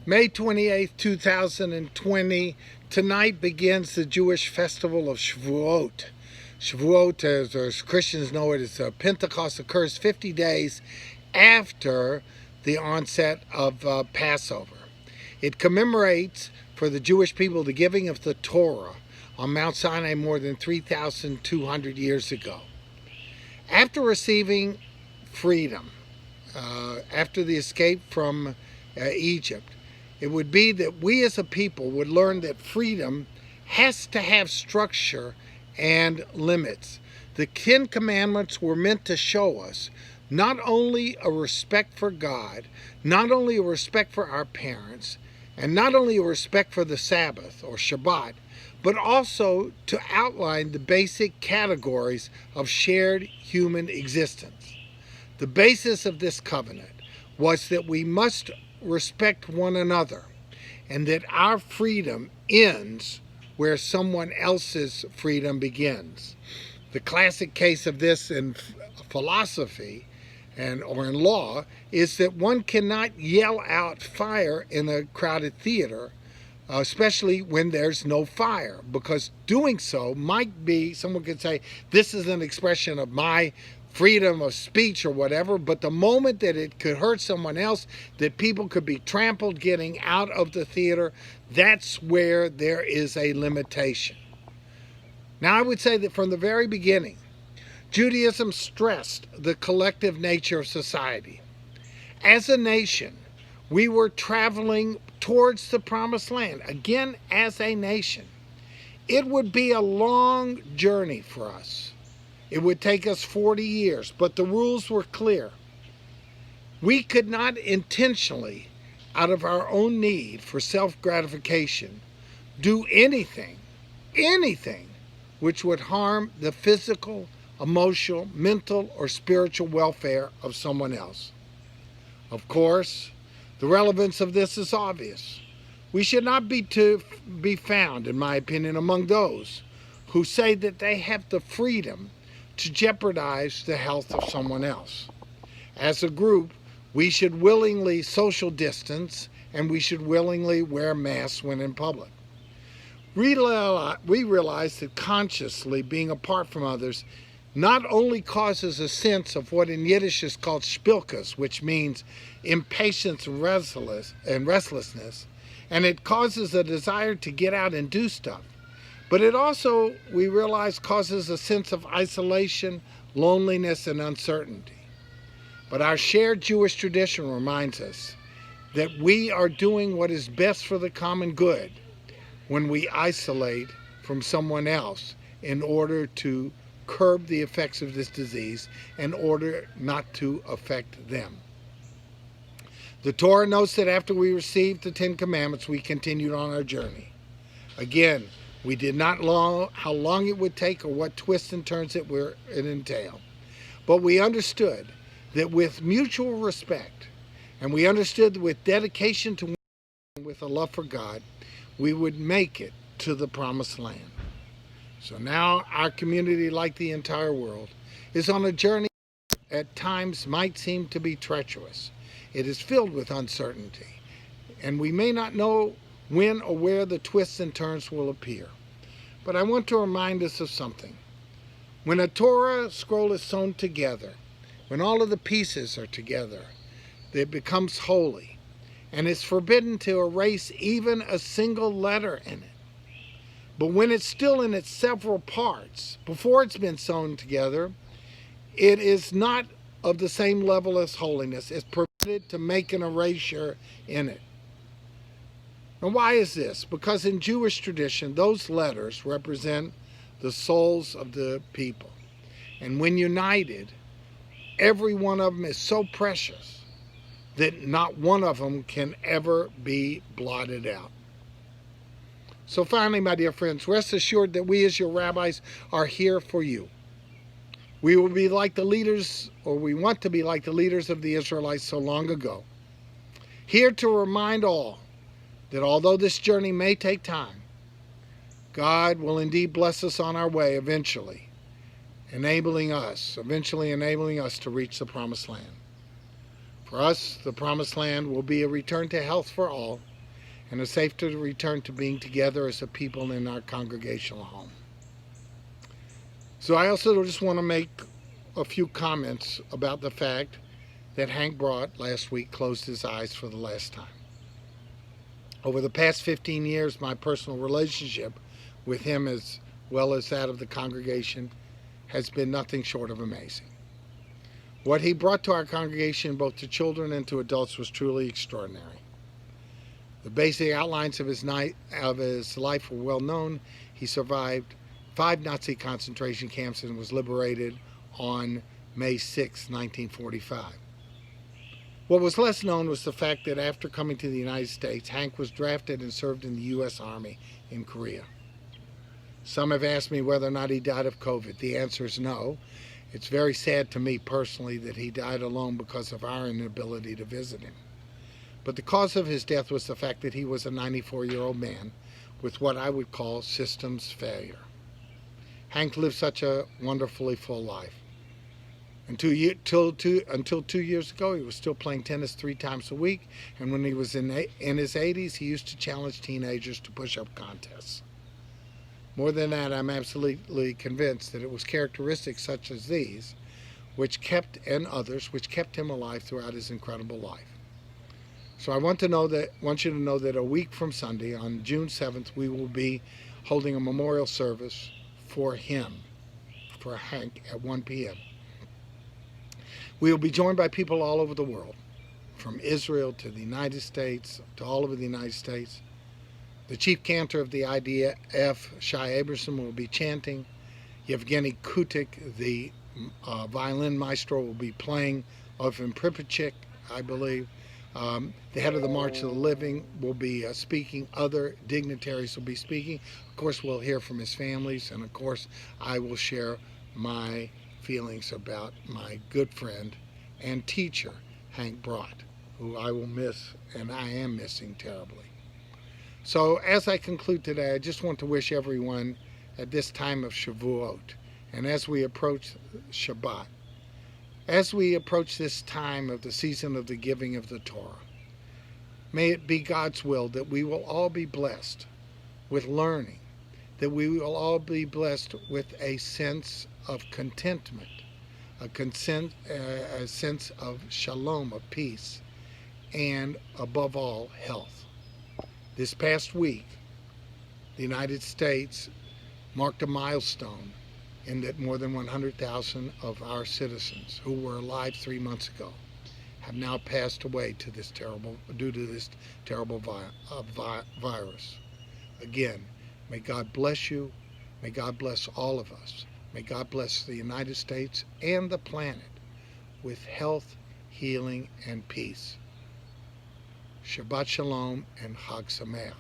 May 28th, 2020. Tonight begins the Jewish festival of Shavuot. Shavuot, as Christians know it, is Pentecost occurs 50 days after the onset of Passover. It commemorates for the Jewish people the giving of the Torah on Mount Sinai more than 3,200 years ago. After receiving freedom, after the escape from Egypt, it would be that we as a people would learn that freedom has to have structure and limits. The 10 Commandments were meant to show us not only a respect for God, not only a respect for our parents, and not only a respect for the Sabbath or Shabbat, but also to outline the basic categories of shared human existence. The basis of this covenant was that we must respect one another, and that our freedom ends where someone else's freedom begins. The classic case of this in philosophy or in law is that one cannot yell out fire in a crowded theater, especially when there's no fire, because doing so might be, someone could say, this is an expression of my freedom of speech or whatever, but the moment that it could hurt someone else, that people could be trampled getting out of the theater, that's where there is a limitation. Now, I would say that from the very beginning, Judaism stressed the collective nature of society. As a nation, we were traveling towards the promised land, again, as a nation. It would be a long journey for us. It would take us 40 years, but the rules were clear. We could not intentionally, out of our own need for self-gratification, do anything which would harm the physical, emotional, mental, or spiritual welfare of someone else. Of course, the relevance of this is obvious. We should not be found, in my opinion, among those who say that they have the freedom to jeopardize the health of someone else. As a group, we should willingly social distance, and we should willingly wear masks when in public. We realize that consciously being apart from others not only causes a sense of what in Yiddish is called spilkus, which means impatience and restlessness, and it causes a desire to get out and do stuff. But it also, we realize, causes a sense of isolation, loneliness, and uncertainty. But our shared Jewish tradition reminds us that we are doing what is best for the common good when we isolate from someone else in order to curb the effects of this disease, in order not to affect them. The Torah notes that after we received the 10 Commandments, we continued on our journey. Again, we did not know how long it would take or what twists and turns it entail. But we understood that with mutual respect, and we understood that with dedication to one another, with a love for God, we would make it to the promised land. So now our community, like the entire world, is on a journey that at times might seem to be treacherous. It is filled with uncertainty, and we may not know when or where the twists and turns will appear. But I want to remind us of something. When a Torah scroll is sewn together, when all of the pieces are together, it becomes holy, and it's forbidden to erase even a single letter in it. But when it's still in its several parts, before it's been sewn together, it is not of the same level as holiness. It's permitted to make an erasure in it. Now, why is this? Because in Jewish tradition, those letters represent the souls of the people. And when united, every one of them is so precious that not one of them can ever be blotted out. So finally, my dear friends, rest assured that we as your rabbis are here for you. We will be like the leaders, or we want to be like the leaders of the Israelites so long ago. Here to remind all that although this journey may take time, God will indeed bless us on our way eventually enabling us to reach the promised land. For us, the promised land will be a return to health for all, and a safe to return to being together as a people in our congregational home. So I also just want to make a few comments about the fact that Hank Brodt last week closed his eyes for the last time. Over the past 15 years, my personal relationship with him, as well as that of the congregation, has been nothing short of amazing. What he brought to our congregation, both to children and to adults, was truly extraordinary. The basic outlines of his life were well known. He survived 5 Nazi concentration camps and was liberated on May 6, 1945. What was less known was the fact that after coming to the United States, Hank was drafted and served in the U.S. Army in Korea. Some have asked me whether or not he died of COVID. The answer is no. It's very sad to me personally that he died alone because of our inability to visit him. But the cause of his death was the fact that he was a 94-year-old man with what I would call systems failure. Hank lived such a wonderfully full life. Until 2 years ago, he was still playing tennis 3 times a week, and when he was in his 80s, he used to challenge teenagers to push-up contests. More than that, I'm absolutely convinced that it was characteristics such as these, and others, which kept him alive throughout his incredible life. So I want you to know that a week from Sunday, on June 7th, we will be holding a memorial service for him, for Hank, at 1 p.m. We will be joined by people all over the world, from Israel to the United States, to all over the United States. The chief cantor of the IDF, Shai Abrahamson, will be chanting. Yevgeny Kutik, the violin maestro, will be playing Ovim Pripachik, I believe. The head of the March of the Living will be speaking. Other dignitaries will be speaking. Of course, we'll hear from his families, and of course, I will share my feelings about my good friend and teacher, Hank Brodt, who I will miss, and I am missing terribly. So as I conclude today, I just want to wish everyone at this time of Shavuot, and as we approach Shabbat, as we approach this time of the season of the giving of the Torah, may it be God's will that we will all be blessed with learning, that we will all be blessed with a sense of contentment, a sense of shalom, of peace, and above all, health. This past week, the United States marked a milestone in that more than 100,000 of our citizens who were alive 3 months ago have now passed away due to this terrible virus. Again, may God bless you. May God bless all of us. May God bless the United States and the planet with health, healing, and peace. Shabbat Shalom and Chag Sameach.